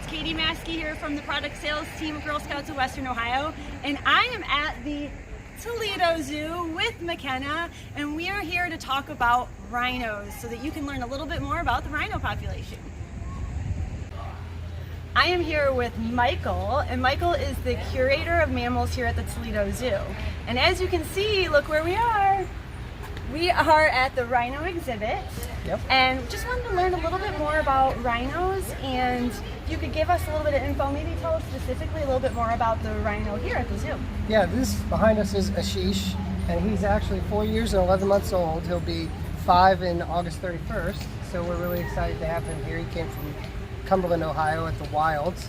Katie Maskey here from the product sales team of Girl Scouts of Western Ohio, and I am at the Toledo Zoo with McKenna, and we are here to talk about rhinos so that you can learn a little bit more about the rhino population. I am here with Michael, and Michael is the curator of mammals here at the Toledo Zoo. And as you can see, look where we are. We are at the rhino exhibit. Yep. And just wanted to learn a little bit more about rhinos, and if you could give us a little bit of info, maybe tell us specifically a little bit more about the rhino here at the zoo. Yeah, this behind us is Ashish, and he's actually 4 years and 11 months old. He'll be 5 in August 31st, so we're really excited to have him here. He came from Cumberland, Ohio at the Wilds.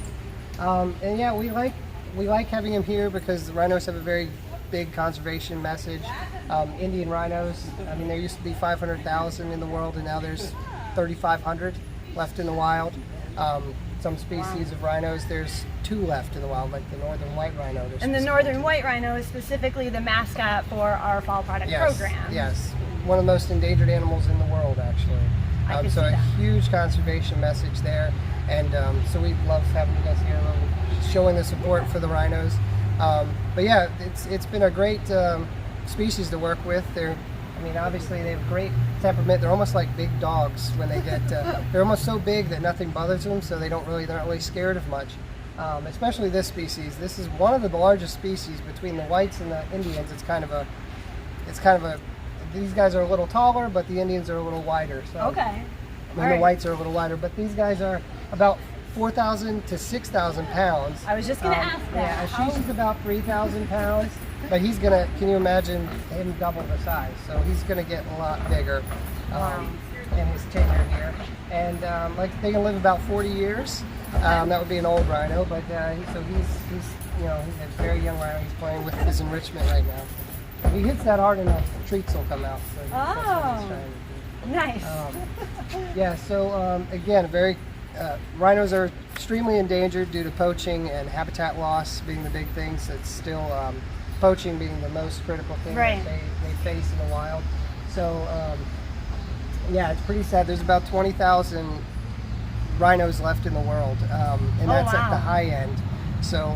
And yeah, we like having him here because the rhinos have a very big conservation message. Indian rhinos, I mean, there used to be 500,000 in the world, and now there's 3,500 left in the wild. Some species of rhinos, there's 2 left in the wild, like the Northern White Rhino. And the Northern White Rhino is specifically the mascot for our fall product program. Yes, one of the most endangered animals in the world, actually. So a huge conservation message there, and so we love having you guys here, showing the support for the rhinos. But yeah, it's been a great species to work with. I mean, obviously they have great temperament. They're almost like big dogs when they get. They're almost so big that nothing bothers them, so they're not really scared of much. Especially this species. This is one of the largest species between the whites and the Indians. It's kind of a. These guys are a little taller, but the Indians are a little wider. So, okay. The whites are a little lighter, but these guys are about 4,000 to 6,000 pounds. I was just going to ask that. Yeah, Ashish is about 3,000 pounds, but he's going to, can you imagine him double the size? So he's going to get a lot bigger in his tenure here. And like they can live about 40 years. That would be an old rhino, but so he's a very young rhino. He's playing with his enrichment right now. If he hits that hard enough, treats will come out. So that's what he's trying to do. Nice. Yeah, so again, rhinos are extremely endangered due to poaching and habitat loss being the big things. It's still poaching being the most critical thing that they face in the wild. So yeah, it's pretty sad. There's about 20,000 rhinos left in the world, and that's at the high end. So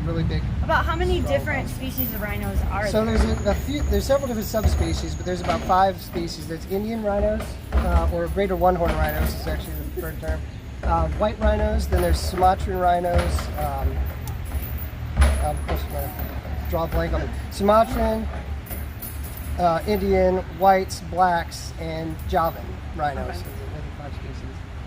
really big. About how many different species of rhinos are there? So there's several different subspecies, but there's about 5 species. There's Indian rhinos, or greater one-horn rhinos is actually the preferred term. White rhinos, then there's Sumatran rhinos. Of course, I'm going to draw a blank on it. Sumatran, Indian, whites, blacks, and Javan rhinos. Okay. So there's 5 species.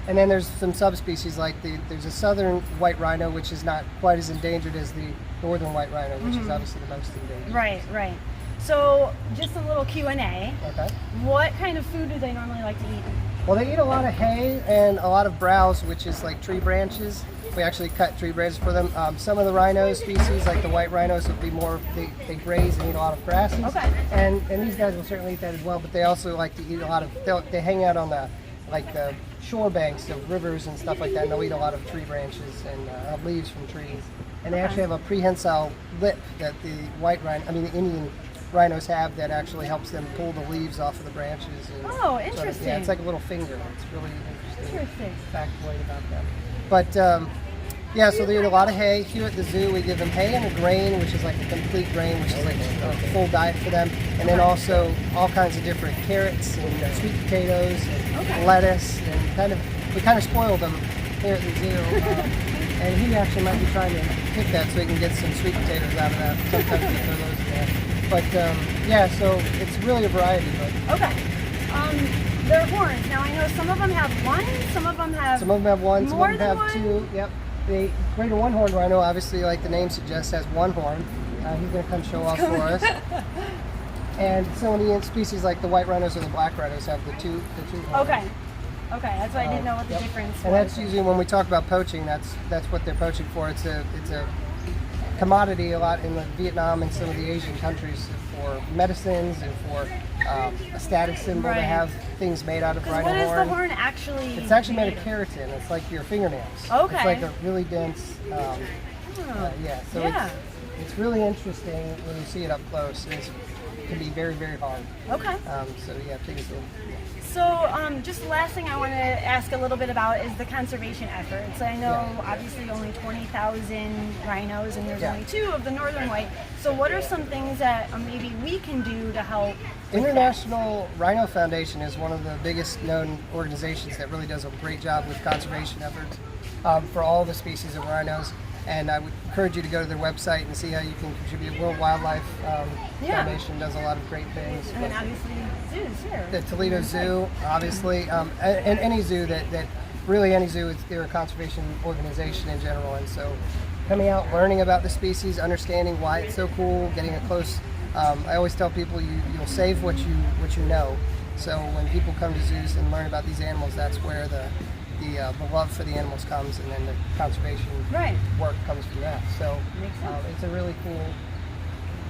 And then there's some subspecies like there's a southern white rhino, which is not quite as endangered as the northern white rhino, which is obviously the most endangered. Right. So just a little Q&A. Okay. What kind of food do they normally like to eat? Well, they eat a lot of hay and a lot of browse, which is like tree branches. We actually cut tree branches for them. Some of the rhino species, like the white rhinos, would be more, they graze and eat a lot of grasses. Okay. And these guys will certainly eat that as well, but they also like to eat a lot of, they hang out on the shore banks of rivers and stuff like that, and they'll eat a lot of tree branches and leaves from trees. And they actually have a prehensile lip that the the Indian rhinos have that actually helps them pull the leaves off of the branches. And interesting. Yeah, it's like a little finger. It's really interesting factoid about them. But yeah, so they eat a lot of hay. Here at the zoo, we give them hay and a grain, which is like a complete grain, which is like a full diet for them. And then also all kinds of different carrots and sweet potatoes and lettuce, and we kind of spoil them here at the zoo. And he actually might be trying to pick that so he can get some sweet potatoes out of that. Sometimes we throw those in there. But yeah, so it's really a variety. But their horns. Now I know some of them have one, some of them have one, some more of them have 2. Yep. The greater one-horned rhino, obviously, like the name suggests, has 1 horn. He's going to come show off for us. And some of the species, like the white rhinos or the black rhinos, have the two horns. Okay, that's why I didn't know what the difference was. And that's usually when we talk about poaching. That's what they're poaching for. It's a commodity a lot in Vietnam and some of the Asian countries for medicines and for a status symbol to have things made out of rhino horn. What is the horn actually? It's actually made of keratin. It's like your fingernails. Okay. It's like a really dense. Yeah. So it's really interesting when you see it up close. can be very, very hard. Okay. So yeah, things will. So just the last thing I want to ask a little bit about is the conservation efforts. I know obviously only 20,000 rhinos and there's only 2 of the Northern White. So what are some things that maybe we can do to help? International Rhino Foundation is one of the biggest known organizations that really does a great job with conservation efforts for all the species of rhinos. And I would encourage you to go to their website and see how you can contribute. World Wildlife Foundation does a lot of great things. And then obviously zoos here. The Toledo Zoo, obviously, and any zoo that really any zoo, they're a conservation organization in general. And so coming out, learning about the species, understanding why it's so cool, getting a close, I always tell people you'll save what you know. So when people come to zoos and learn about these animals, that's where the love for the animals comes, and then the conservation work comes from that. So it's a really cool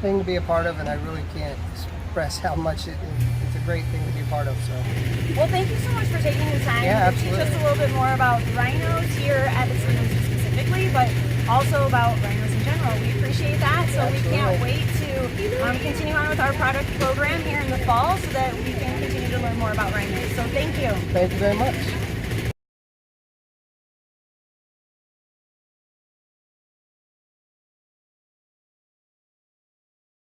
thing to be a part of, and I really can't express how much it's a great thing to be a part of. So, well, thank you so much for taking the time to teach us a little bit more about rhinos here at the Toledo Zoo specifically, but also about rhinos in general. We appreciate that, so we can't wait to continue on with our product program here in the fall so that we can continue to learn more about rhinos. So thank you. Thank you very much.